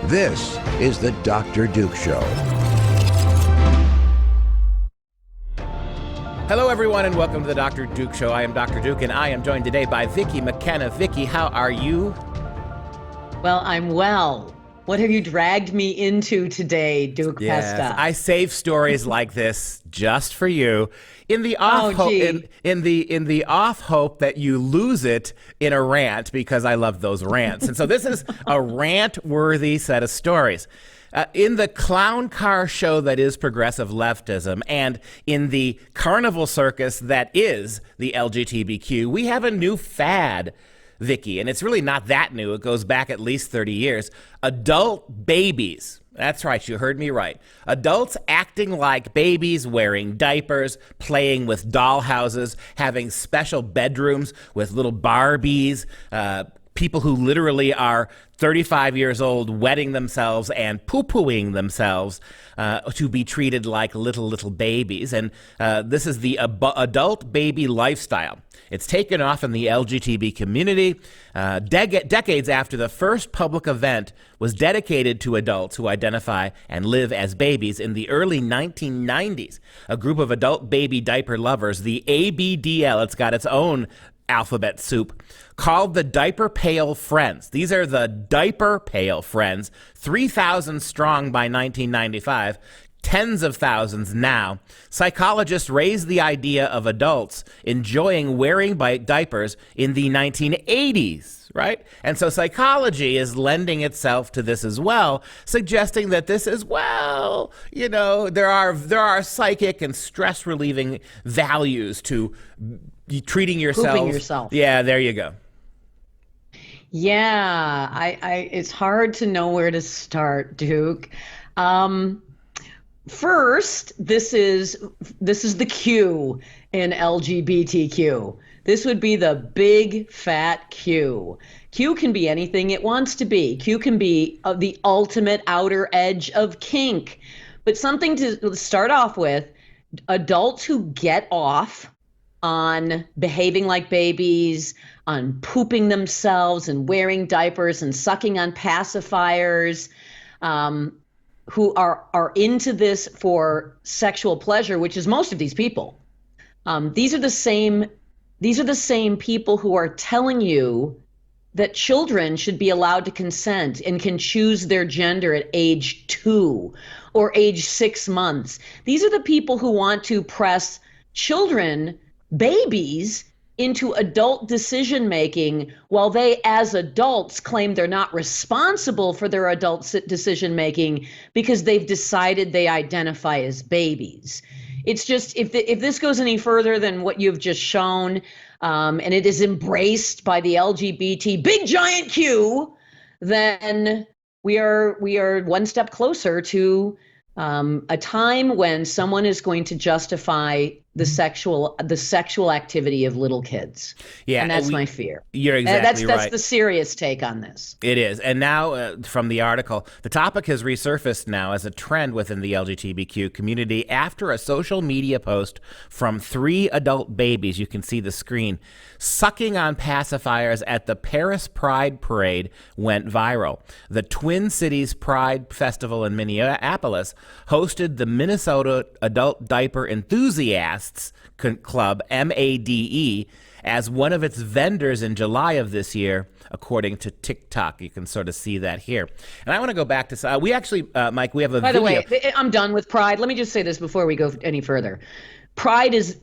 This is the Dr. Duke Show. Hello, everyone, and welcome to the Dr. Duke Show. I am Dr. Duke, and I am joined today by Vicki McKenna. Vicki, how are you? Well, I'm well. What have you dragged me into today, Duke Pesta? I save stories like this just for you, in the off hope that you lose it in a rant, because I love those rants. And so this is a rant-worthy set of stories. In the clown car show that is progressive leftism, and in the carnival circus that is the LGBTQ, we have a new fad, Vicki, and it's really not that new. It goes back at least 30 years. Adult babies. That's right, you heard me right. Adults acting like babies, wearing diapers, playing with dollhouses, having special bedrooms with little Barbies, people who literally are 35 years old wetting themselves and poo-pooing themselves to be treated like little babies. And this is the adult baby lifestyle. It's taken off in the LGBT community decades after the first public event was dedicated to adults who identify and live as babies in the early 1990s. A group of adult baby diaper lovers, the ABDL, it's got its own alphabet soup, called the Diaper Pail Friends. These are the Diaper Pail Friends, 3,000 strong by 1995, tens of thousands now. Psychologists raised the idea of adults enjoying wearing diapers in the 1980s, right? And so psychology is lending itself to this as well, suggesting that this is, well, you know, there are psychic and stress relieving values to treating yourself. Pooping yourself. Yeah, there you go. Yeah, I it's hard to know where to start, Duke. First, this is the Q in LGBTQ. This would be the big fat Q. Q can be anything it wants to be. Q can be the ultimate outer edge of kink. But something to start off with, adults who get off on behaving like babies, on pooping themselves and wearing diapers and sucking on pacifiers, who are into this for sexual pleasure, which is most of these people. These are the same people who are telling you that children should be allowed to consent and can choose their gender at age 2 or age 6 months. These are the people who want to press children, babies, into adult decision making while they, as adults, claim they're not responsible for their adult decision making because they've decided they identify as babies. It's just, if this goes any further than what you've just shown, and it is embraced by the LGBT big giant Q, then we are one step closer to a time when someone is going to justify the sexual activity of little kids. Yeah, and that's my fear. You're exactly right. That's the serious take on this. It is. And now from the article, the topic has resurfaced now as a trend within the LGBTQ community after a social media post from 3 adult babies, you can see the screen, sucking on pacifiers at the Paris Pride Parade went viral. The Twin Cities Pride Festival in Minneapolis hosted the Minnesota Adult Diaper Enthusiasts Club, MADE, as one of its vendors in July of this year, according to TikTok. You can sort of see that here. And I want to go back to, we actually, Mike, we have a video. By the way, I'm done with Pride. Let me just say this before we go any further. Pride is,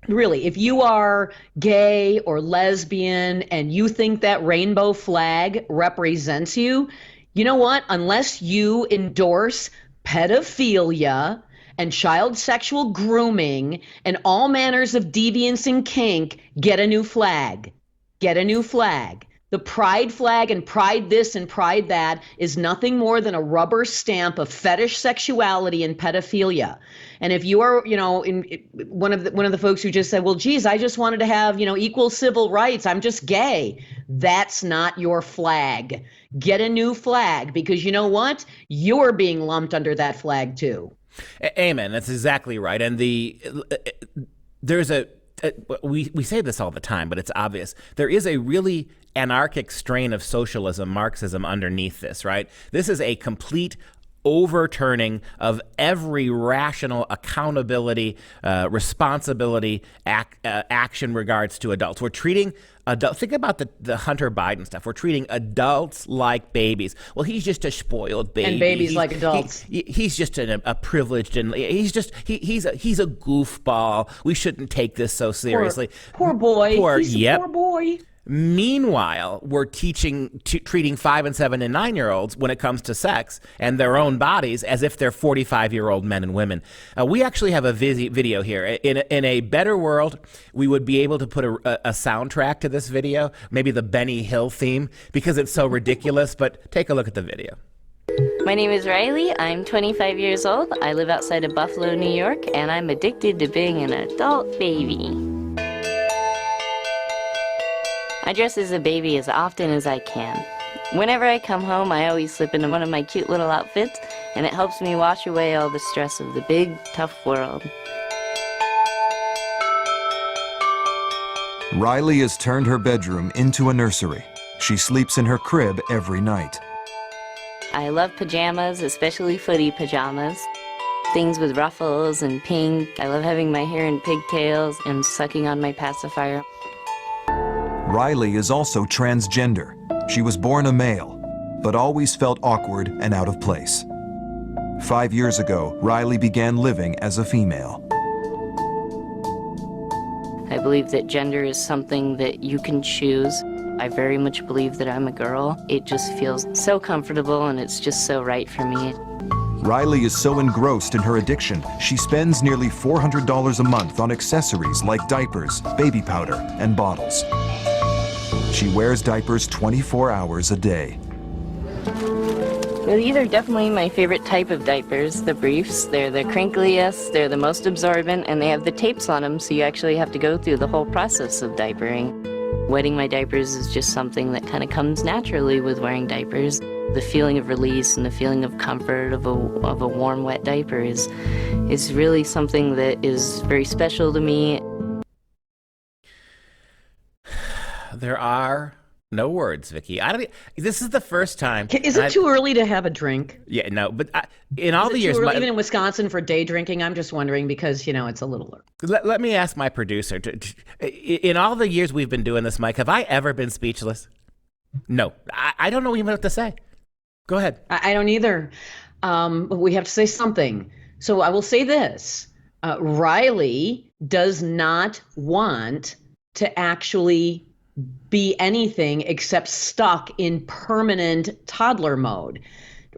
really, if you are gay or lesbian and you think that rainbow flag represents you, you know what? Unless you endorse pedophilia and child sexual grooming and all manners of deviance and kink, get a new flag. Get a new flag. The pride flag and pride this and pride that is nothing more than a rubber stamp of fetish sexuality and pedophilia. And if you are, one of the folks who just said, well, geez, I just wanted to have, equal civil rights. I'm just gay. That's not your flag. Get a new flag, because you know what? You're being lumped under that flag too. Amen. That's exactly right. And there's a we say this all the time, but it's obvious. There is a really anarchic strain of socialism, Marxism underneath this, right? This is a complete overturning of every rational accountability, responsibility, action regards to adults. We're treating adults. Think about the Hunter Biden stuff. We're treating adults like babies. Well, he's just a spoiled baby. And babies like adults. He's just a privileged, and he's a goofball. We shouldn't take this so seriously. Poor boy. He's a poor boy. Meanwhile, we're treating 5 and 7 and 9-year-olds when it comes to sex and their own bodies as if they're 45-year-old men and women. We actually have a video here. In a better world, we would be able to put a soundtrack to this video, maybe the Benny Hill theme, because it's so ridiculous. But take a look at the video. My name is Riley. I'm 25 years old. I live outside of Buffalo, New York, and I'm addicted to being an adult baby. I dress as a baby as often as I can. Whenever I come home, I always slip into one of my cute little outfits, and it helps me wash away all the stress of the big, tough world. Riley has turned her bedroom into a nursery. She sleeps in her crib every night. I love pajamas, especially footy pajamas. Things with ruffles and pink. I love having my hair in pigtails and sucking on my pacifier. Riley is also transgender. She was born a male, but always felt awkward and out of place. 5 years ago, Riley began living as a female. I believe that gender is something that you can choose. I very much believe that I'm a girl. It just feels so comfortable, and it's just so right for me. Riley is so engrossed in her addiction, she spends nearly $400 a month on accessories like diapers, baby powder, and bottles. She wears diapers 24 hours a day. These are definitely my favorite type of diapers, the briefs. They're the crinkliest, they're the most absorbent, and they have the tapes on them, so you actually have to go through the whole process of diapering. Wetting my diapers is just something that kind of comes naturally with wearing diapers. The feeling of release and the feeling of comfort of a warm, wet diaper is really something that is very special to me. There are no words, Vicky. This is the first time. Is it too early to have a drink? Yeah, no. But in all the years, even in Wisconsin for day drinking, I'm just wondering because it's a little early. Let me ask my producer. In all the years we've been doing this, Mike, have I ever been speechless? No, I don't know even what to say. Go ahead. I don't either. But we have to say something. So I will say this: Riley does not want to actually be anything except stuck in permanent toddler mode.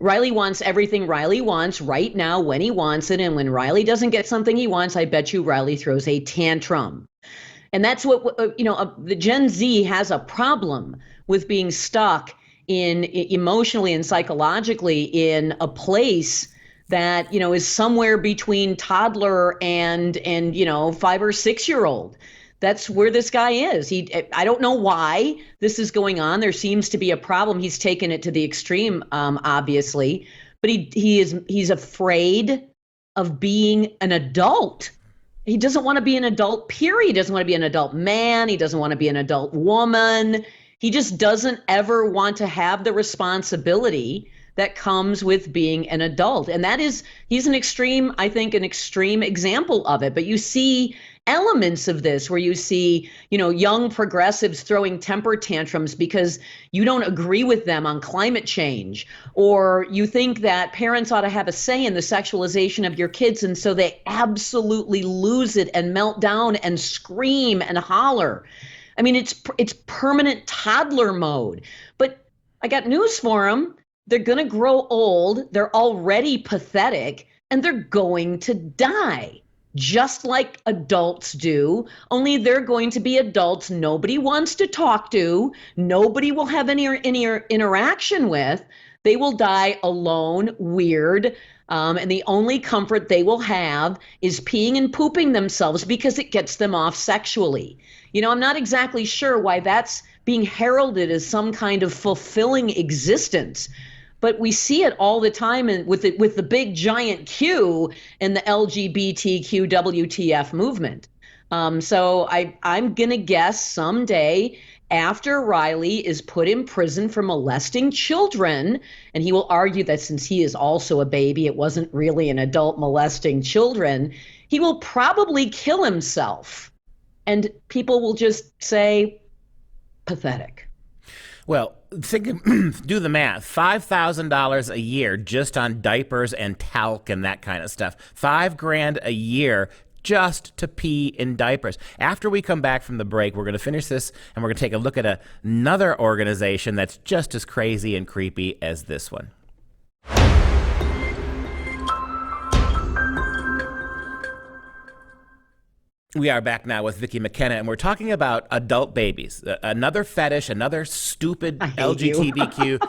Riley wants everything Riley wants right now when he wants it. And when Riley doesn't get something he wants, I bet you Riley throws a tantrum. And that's what, the Gen Z has a problem with being stuck in emotionally and psychologically in a place that, is somewhere between toddler and 5 or 6 year old. That's where this guy is. I don't know why this is going on. There seems to be a problem. He's taken it to the extreme, obviously, but he's afraid of being an adult. He doesn't want to be an adult, period. He doesn't want to be an adult man. He doesn't want to be an adult woman. He just doesn't ever want to have the responsibility that comes with being an adult. And he's an extreme example of it. But you see elements of this where you see, young progressives throwing temper tantrums because you don't agree with them on climate change, or you think that parents ought to have a say in the sexualization of your kids. And so they absolutely lose it and melt down and scream and holler. I mean, it's permanent toddler mode. But I got news for them. They're going to grow old. They're already pathetic, and they're going to die. Just like adults do, only they're going to be adults nobody wants to talk to, nobody will have any interaction with. They will die alone, weird, and the only comfort they will have is peeing and pooping themselves because it gets them off sexually. I'm not exactly sure why that's being heralded as some kind of fulfilling existence. But we see it all the time with the big giant Q in the LGBTQ WTF movement. So I'm going to guess someday after Riley is put in prison for molesting children, and he will argue that since he is also a baby, it wasn't really an adult molesting children, he will probably kill himself. And people will just say, pathetic. Well, do the math. $5,000 a year just on diapers and talc and that kind of stuff. $5,000 a year just to pee in diapers. After we come back from the break, we're going to finish this and we're going to take a look at another organization that's just as crazy and creepy as this one. We are back now with Vicki McKenna, and we're talking about adult babies. Another fetish, another stupid LGBTQ,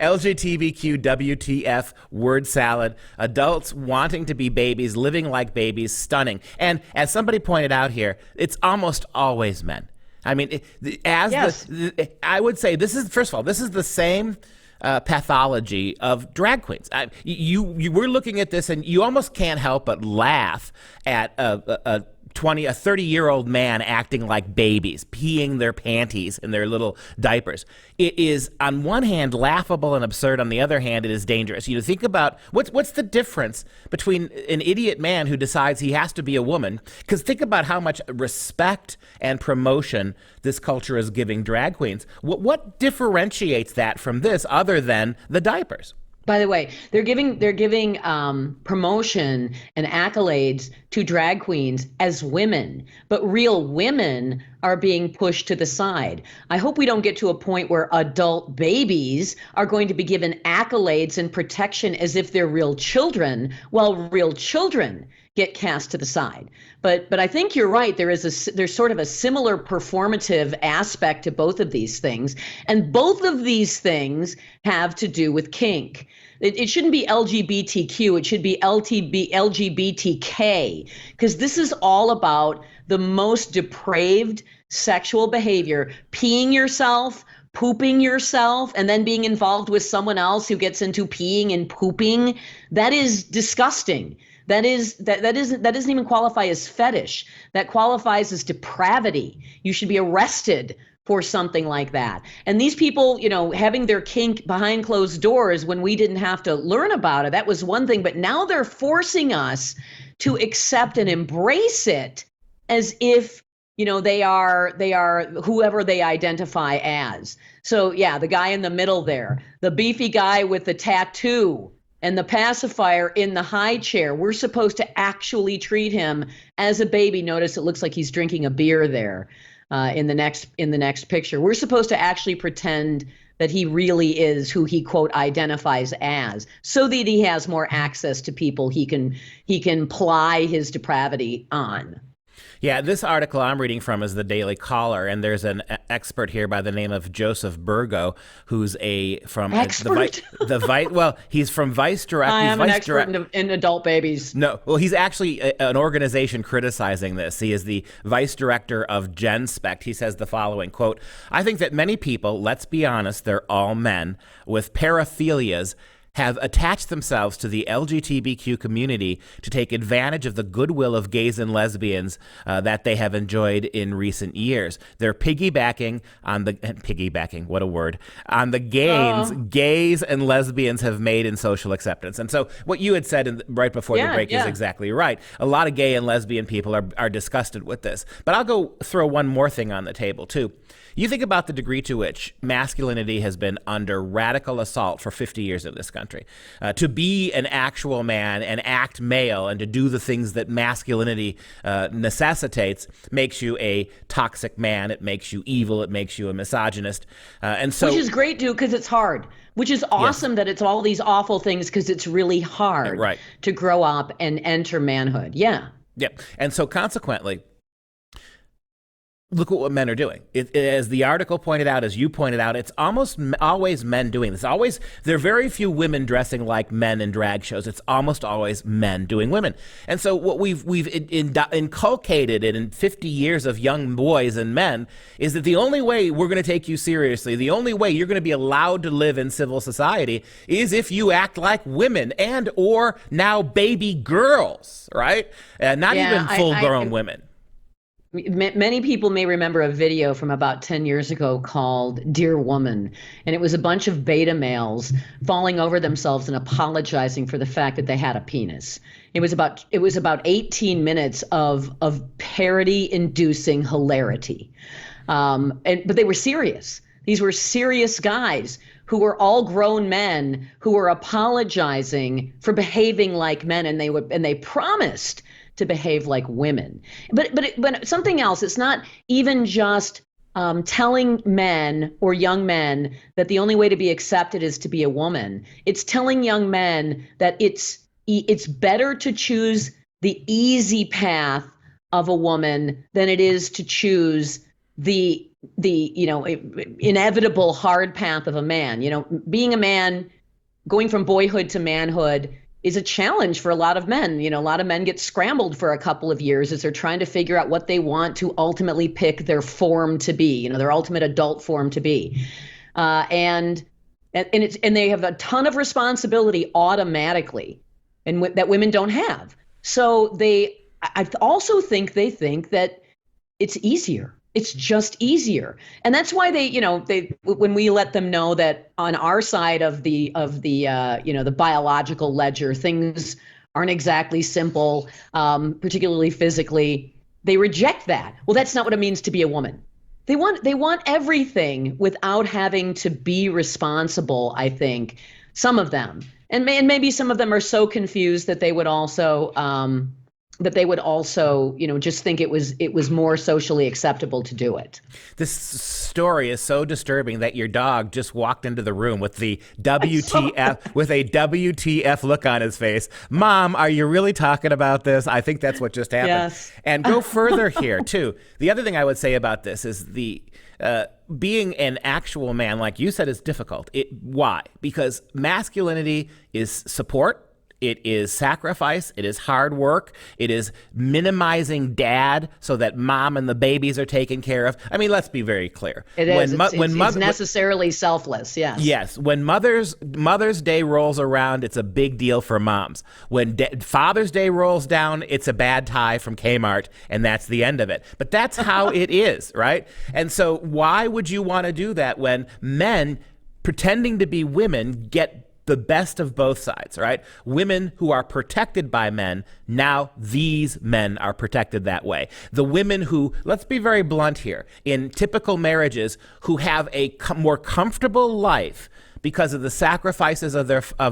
LGBTQ WTF word salad. Adults wanting to be babies, living like babies, stunning. And as somebody pointed out here, it's almost always men. I mean, I would say this is, first of all, this is the same pathology of drag queens. You were looking at this and you almost can't help but laugh at a 30-year-old man acting like babies, peeing their panties in their little diapers. It is, on one hand, laughable and absurd. On the other hand, it is dangerous. You know, think about what's the difference between an idiot man who decides he has to be a woman, because think about how much respect and promotion this culture is giving drag queens. What differentiates that from this other than the diapers? By the way, they're giving promotion and accolades to drag queens as women, but real women are being pushed to the side. I hope we don't get to a point where adult babies are going to be given accolades and protection as if they're real children, while real children get cast to the side. But I think you're right. There's sort of a similar performative aspect to both of these things, and both of these things have to do with kink. It shouldn't be LGBTQ. It should be LGBTK, because this is all about the most depraved sexual behavior: peeing yourself, pooping yourself, and then being involved with someone else who gets into peeing and pooping. That is disgusting. That doesn't even qualify as fetish. That qualifies as depravity. You should be arrested for something like that. And these people, you know, having their kink behind closed doors when we didn't have to learn about it, that was one thing. But now they're forcing us to accept and embrace it as if, you know, they are whoever they identify as. So yeah, the guy in the middle there, the beefy guy with the tattoo and the pacifier in the high chair, we're supposed to actually treat him as a baby. Notice it looks like he's drinking a beer there in the next picture. We're supposed to actually pretend that he really is who he, quote, identifies as, so that he has more access to people he can ply his depravity on. Yeah, this article I'm reading from is the Daily Caller, and there's an expert here by the name of Joseph Burgo, who's he's from Vice Direct. I am an expert in adult babies. No, well, he's actually an organization criticizing this. He is the vice director of GenSpect. He says the following, quote, "I think that many people, let's be honest, they're all men, with paraphilias, have attached themselves to the LGBTQ community to take advantage of the goodwill of gays and lesbians that they have enjoyed in recent years. They're piggybacking, what a word, on the gains gays and lesbians have made in social acceptance." And so what you had said right before the break is exactly right. A lot of gay and lesbian people are disgusted with this. But I'll go throw one more thing on the table, too. You think about the degree to which masculinity has been under radical assault for 50 years in this country. To be an actual man and act male and to do the things that masculinity necessitates makes you a toxic man. It makes you evil. It makes you a misogynist. And so, which is great, too, because it's hard. Which is awesome that it's all these awful things, because it's really hard to grow up and enter manhood. Yeah. And so consequently, look at what men are doing. As the article pointed out, as you pointed out, it's almost always men doing this. There are very few women dressing like men in drag shows. It's almost always men doing women. And so what we've inculcated in 50 years of young boys and men is that the only way we're going to take you seriously, the only way you're going to be allowed to live in civil society is if you act like women and or now baby girls, right? Not even full-grown women. Many people may remember a video from about 10 years ago called Dear Woman. And it was a bunch of beta males falling over themselves and apologizing for the fact that they had a penis. It was about 18 minutes of parody-inducing hilarity. But they were serious. These were serious guys who were all grown men who were apologizing for behaving like men, and they promised to behave like women. But something else. It's not even just telling men or young men that the only way to be accepted is to be a woman. It's telling young men that it's better to choose the easy path of a woman than it is to choose the inevitable hard path of a man. Being a man, going from boyhood to manhood, is a challenge for a lot of men. A lot of men get scrambled for a couple of years as they're trying to figure out what they want to ultimately pick their form to be, their ultimate adult form to be. And they have a ton of responsibility automatically, and that women don't have. So I also think they think that it's easier. It's just easier. And that's why they when we let them know that on our side of the biological ledger, things aren't exactly simple, particularly physically, they reject that. Well, that's not what it means to be a woman. They want everything without having to be responsible, I think, some of them. And maybe some of them are so confused that they would also just think it was more socially acceptable to do it. This story is so disturbing that your dog just walked into the room with the WTF, with a WTF look on his face. Mom, are you really talking about this? I think that's what just happened. Yes. And go further here too. The other thing I would say about this is being an actual man, like you said, is difficult. Why? Because masculinity is support. It is sacrifice. It is hard work. It is minimizing dad so that mom and the babies are taken care of. I mean, let's be very clear. It is. It's necessarily selfless. Yes. Yes. When Mother's Day rolls around, it's a big deal for moms. When Father's Day rolls down, it's a bad tie from Kmart, and that's the end of it. But that's how it is, right? And so why would you want to do that when men pretending to be women get the best of both sides, right? Women who are protected by men, now these men are protected that way. The women who, let's be very blunt here, in typical marriages, who have a more comfortable life because of the sacrifices of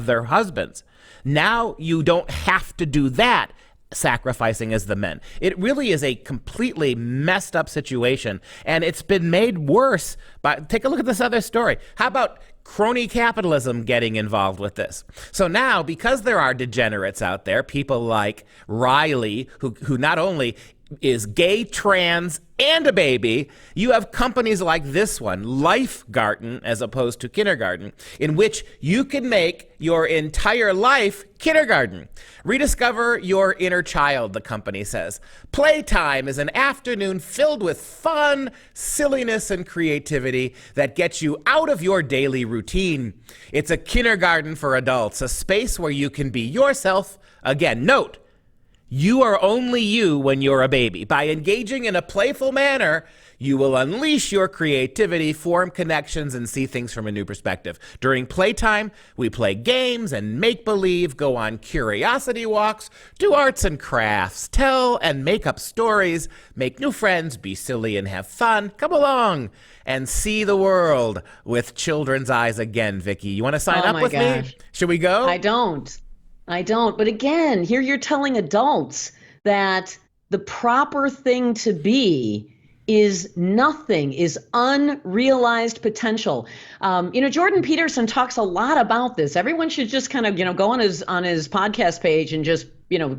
their husbands, now you don't have to do that, sacrificing as the men. It really is a completely messed up situation, and it's been made worse by, take a look at this other story. How about crony capitalism getting involved with this? So now, because there are degenerates out there, people like Riley, who not only is gay, trans, and a baby, you have companies like this one, Lifegarden, as opposed to kindergarten, in which you can make your entire life kindergarten. Rediscover your inner child, the company says. Playtime is an afternoon filled with fun, silliness, and creativity that gets you out of your daily routine. It's a kindergarten for adults, a space where you can be yourself. Again, note, you are only you when you're a baby. By engaging in a playful manner, you will unleash your creativity, form connections, and see things from a new perspective. During playtime, we play games and make-believe, go on curiosity walks, do arts and crafts, tell and make up stories, make new friends, be silly and have fun. Come along and see the world with children's eyes again, Vicki. You want to sign up with me? Should we go? I don't. But again, here you're telling adults that the proper thing to be is nothing, is unrealized potential. Jordan Peterson talks a lot about this. Everyone should just kind of, go on his podcast page and just,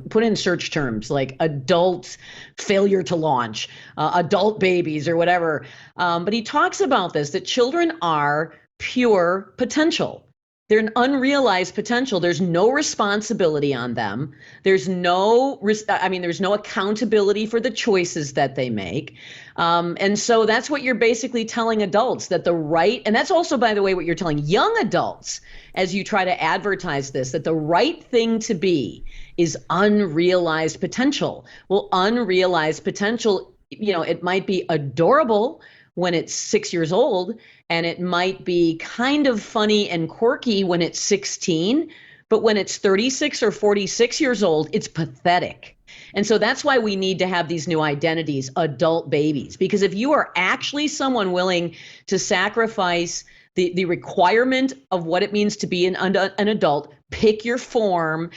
put in search terms like adult failure to launch, adult babies or whatever. But he talks about this, that children are pure potential. They're an unrealized potential. There's no responsibility on them. There's no accountability for the choices that they make. And so that's what you're basically telling adults, that and that's also, by the way, what you're telling young adults as you try to advertise this, that the right thing to be is unrealized potential. Well, unrealized potential it might be adorable when it's 6 years old, and it might be kind of funny and quirky when it's 16, but when it's 36 or 46 years old, it's pathetic. And so that's why we need to have these new identities, adult babies, because if you are actually someone willing to sacrifice the requirement of what it means to be an adult, pick your form,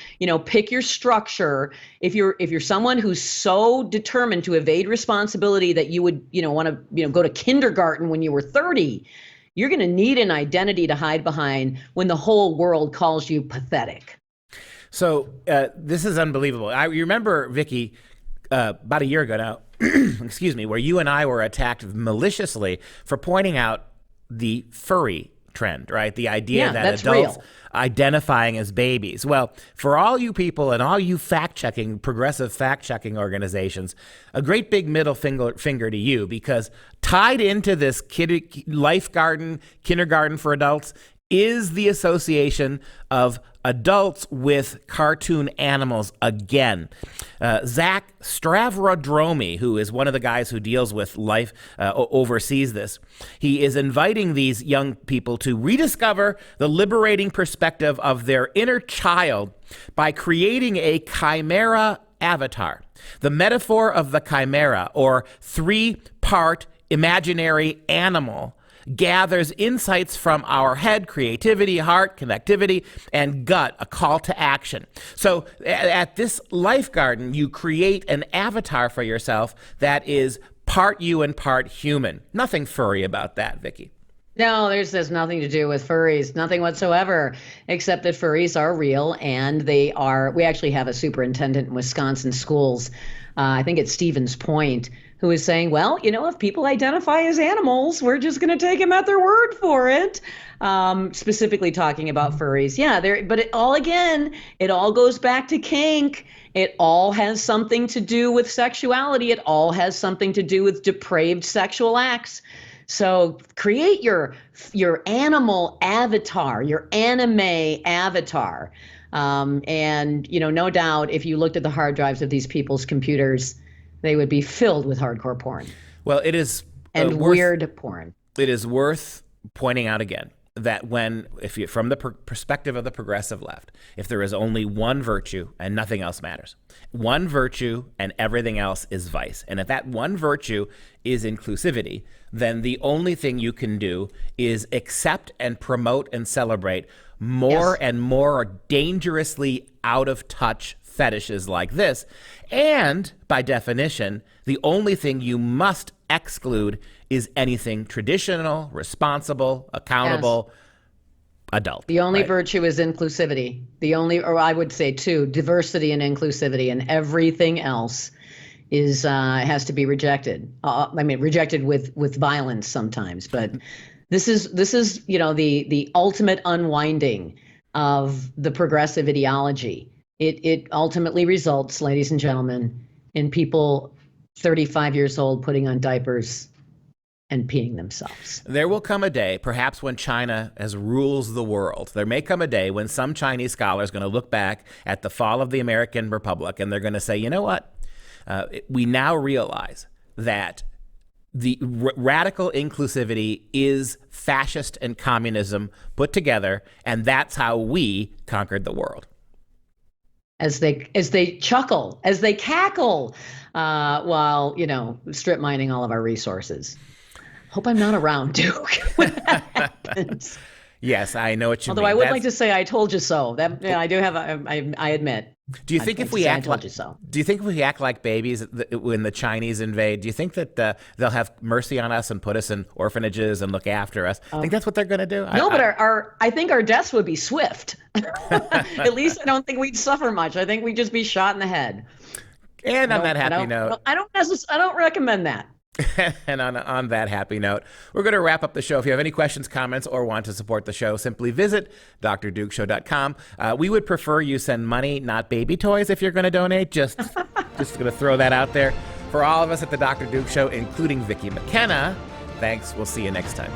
pick your structure. If you're someone who's so determined to evade responsibility that you would, want to, go to kindergarten when you were 30, you're going to need an identity to hide behind when the whole world calls you pathetic. So this is unbelievable. You remember, Vicki, about a year ago now, excuse me, where you and I were attacked maliciously for pointing out the furry trend, right? The idea that adults identifying as babies. Well, for all you people and all you progressive fact-checking organizations, a great big middle finger to you, because tied into this kindergarten for adults is the association of adults with cartoon animals again. Zach Stavrodromi, who is one of the guys who deals with life, oversees this. He is inviting these young people to rediscover the liberating perspective of their inner child by creating a chimera avatar. The metaphor of the chimera, or three-part imaginary animal, gathers insights from our head, creativity, heart, connectivity, and gut, a call to action. So at this Life Garden, you create an avatar for yourself that is part you and part human. Nothing furry about that, Vicki. No, there's nothing to do with furries, nothing whatsoever, except that furries are real, and we actually have a superintendent in Wisconsin schools, I think it's Stevens Point, who is saying, well, if people identify as animals, we're just going to take them at their word for it. Specifically talking about furries. Yeah, but it all goes back to kink. It all has something to do with sexuality. It all has something to do with depraved sexual acts. So create your animal avatar, your anime avatar. And, no doubt, if you looked at the hard drives of these people's computers, they would be filled with hardcore porn. Well, it is weird porn. It is worth pointing out again that from the perspective of the progressive left, if there is only one virtue and nothing else matters, one virtue and everything else is vice, and if that one virtue is inclusivity, then the only thing you can do is accept and promote and celebrate more and more dangerously out of touch fetishes like this. And by definition, the only thing you must exclude is anything traditional, responsible, accountable, adult. The only virtue is inclusivity. Or I would say diversity and inclusivity, and everything else has to be rejected. Rejected with violence sometimes, but this is the ultimate unwinding of the progressive ideology. It ultimately results, ladies and gentlemen, in people 35 years old putting on diapers and peeing themselves. There will come a day, perhaps when China rules the world, there may come a day when some Chinese scholar is going to look back at the fall of the American Republic and they're going to say, you know what? We now realize that the radical inclusivity is fascist and communism put together, and that's how we conquered the world. As they chuckle, as they cackle, while strip mining all of our resources. Hope I'm not around, Duke, when that happens. Yes, I know what you mean. Although I would like to say I told you so. I do have. I admit. Do you think if we act like babies when the Chinese invade, do you think that they'll have mercy on us and put us in orphanages and look after us? I think that's what they're going to do. No, but I think our deaths would be swift. At least I don't think we'd suffer much. I think we'd just be shot in the head. And on that happy note, I don't recommend that. And on that happy note, we're going to wrap up the show. If you have any questions, comments, or want to support the show, simply visit drdukeshow.com. We would prefer you send money, not baby toys, if you're going to donate. Just going to throw that out there. For all of us at the Dr. Duke Show, including Vicki McKenna, thanks. We'll see you next time.